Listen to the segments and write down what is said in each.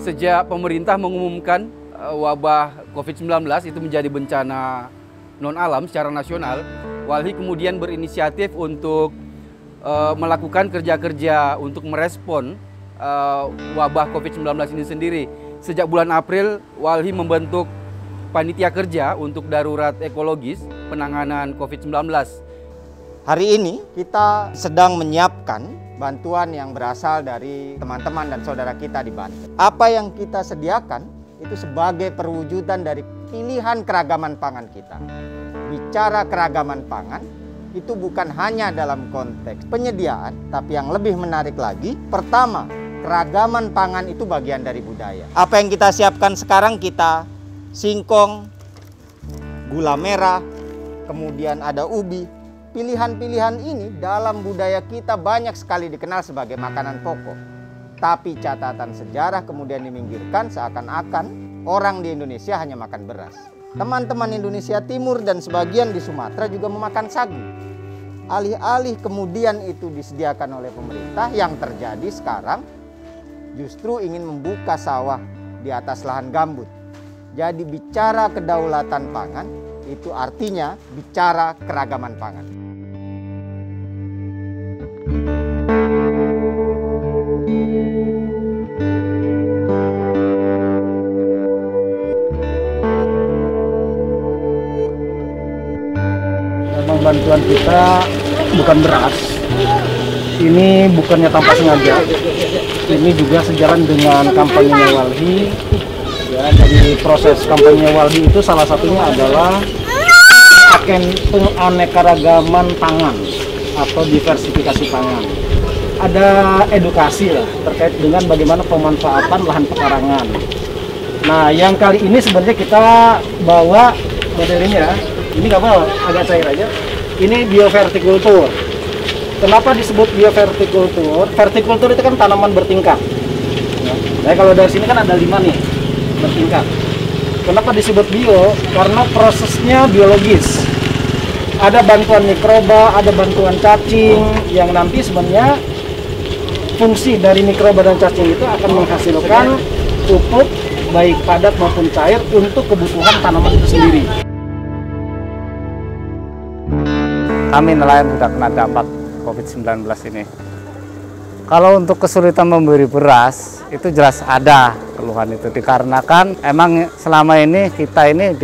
Sejak pemerintah mengumumkan wabah COVID-19 itu menjadi bencana non-alam secara nasional, Walhi kemudian berinisiatif untuk melakukan kerja-kerja untuk merespon wabah COVID-19 ini sendiri. Sejak bulan April, Walhi membentuk panitia kerja untuk darurat ekologis penanganan COVID-19. Hari ini kita sedang menyiapkan bantuan yang berasal dari teman-teman dan saudara kita di Banten. Apa yang kita sediakan itu sebagai perwujudan dari pilihan keragaman pangan kita. Bicara keragaman pangan itu bukan hanya dalam konteks penyediaan, tapi yang lebih menarik lagi, pertama, keragaman pangan itu bagian dari budaya. Apa yang kita siapkan sekarang, kita singkong, gula merah, kemudian ada ubi. Pilihan-pilihan ini dalam budaya kita banyak sekali dikenal sebagai makanan pokok. Tapi catatan sejarah kemudian diminggirkan seakan-akan orang di Indonesia hanya makan beras. Teman-teman Indonesia Timur dan sebagian di Sumatera juga memakan sagu. Alih-alih kemudian itu disediakan oleh pemerintah, yang terjadi sekarang justru ingin membuka sawah di atas lahan gambut. Jadi bicara kedaulatan pangan itu artinya bicara keragaman pangan. Memang bantuan kita bukan beras. Ini bukannya tanpa sengaja. Ini juga sejalan dengan kampanye Walhi. Ya, jadi proses kampanye Walhi itu salah satunya adalah penganekaragaman pangan atau diversifikasi pangan. Ada edukasi lah terkait dengan bagaimana pemanfaatan lahan pekarangan. Nah, yang kali ini sebenarnya kita bawa modelnya, ini nggak apa, agak cair aja. Ini biovertikultur. Kenapa disebut biovertikultur? Vertikultur itu kan tanaman bertingkat. Nah, kalau dari sini kan ada 5 nih bertingkat. Kenapa disebut bio? Karena prosesnya biologis. Ada bantuan mikroba, ada bantuan cacing, yang nanti sebenarnya fungsi dari mikroba dan cacing itu akan menghasilkan pupuk baik padat maupun cair untuk kebutuhan tanaman itu sendiri. Kami nelayan sudah kena dampak COVID-19 ini. Kalau untuk kesulitan membeli beras, itu jelas ada keluhan itu. Dikarenakan emang selama ini kita ini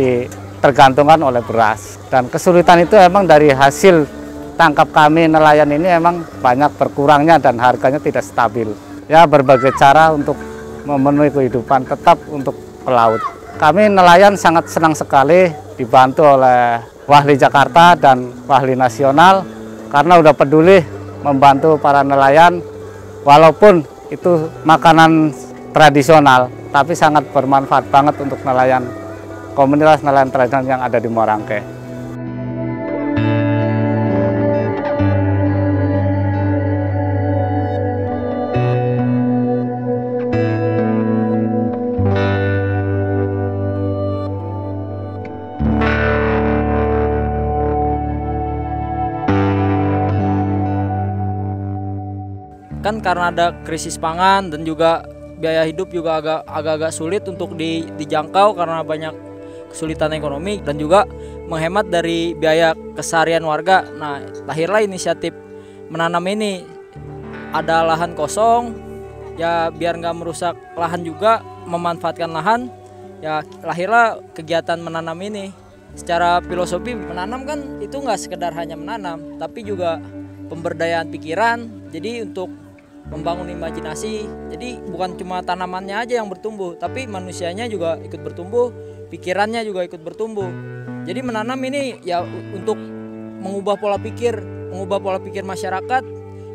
tergantungkan oleh beras. Dan kesulitan itu emang dari hasil tangkap kami nelayan ini emang banyak berkurangnya dan harganya tidak stabil. Ya, berbagai cara untuk memenuhi kehidupan tetap untuk pelaut. Kami nelayan sangat senang sekali dibantu oleh Walhi Jakarta dan Walhi Nasional karena udah peduli membantu para nelayan. Walaupun itu makanan tradisional, tapi sangat bermanfaat banget untuk nelayan, komunitas nelayan tradisional yang ada di Muarangke. Kan karena ada krisis pangan dan juga biaya hidup juga agak-agak sulit untuk dijangkau karena banyak kesulitan ekonomi dan juga menghemat dari biaya keseharian warga. Nah, lahirlah inisiatif menanam ini. Ada lahan kosong, ya biar nggak merusak lahan juga, memanfaatkan lahan, ya lahirlah kegiatan menanam ini. Secara filosofi menanam kan itu nggak sekedar hanya menanam, tapi juga pemberdayaan pikiran. Jadi untuk membangun imajinasi, jadi bukan cuma tanamannya aja yang bertumbuh, tapi manusianya juga ikut bertumbuh, pikirannya juga ikut bertumbuh. Jadi menanam ini ya untuk mengubah pola pikir masyarakat,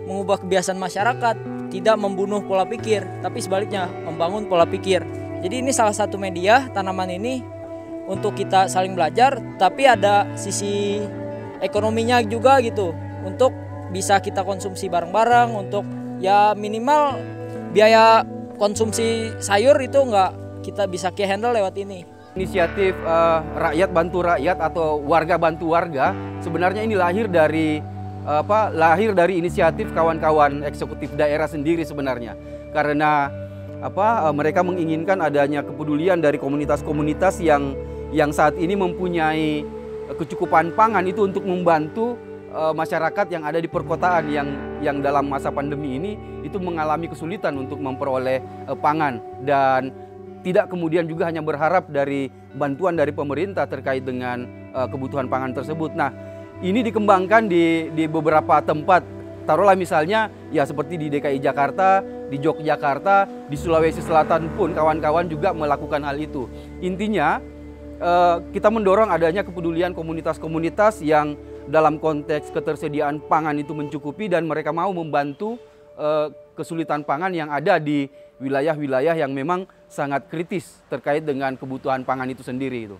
mengubah kebiasaan masyarakat, tidak membunuh pola pikir, tapi sebaliknya membangun pola pikir. Jadi ini salah satu media tanaman ini untuk kita saling belajar, tapi ada sisi ekonominya juga gitu, untuk bisa kita konsumsi bareng-bareng, untuk ya minimal biaya konsumsi sayur itu nggak kita bisa handle lewat ini. Inisiatif rakyat bantu rakyat atau warga bantu warga sebenarnya ini lahir dari inisiatif kawan-kawan eksekutif daerah sendiri sebenarnya. Karena mereka menginginkan adanya kepedulian dari komunitas-komunitas yang saat ini mempunyai kecukupan pangan itu untuk membantu masyarakat yang ada di perkotaan yang dalam masa pandemi ini itu mengalami kesulitan untuk memperoleh pangan, dan tidak kemudian juga hanya berharap dari bantuan dari pemerintah terkait dengan kebutuhan pangan tersebut. Nah, ini dikembangkan di beberapa tempat. Taruhlah misalnya ya seperti di DKI Jakarta, di Yogyakarta, di Sulawesi Selatan pun kawan-kawan juga melakukan hal itu. Intinya kita mendorong adanya kepedulian komunitas-komunitas yang dalam konteks ketersediaan pangan itu mencukupi, dan mereka mau membantu kesulitan pangan yang ada di wilayah-wilayah yang memang sangat kritis terkait dengan kebutuhan pangan itu sendiri itu.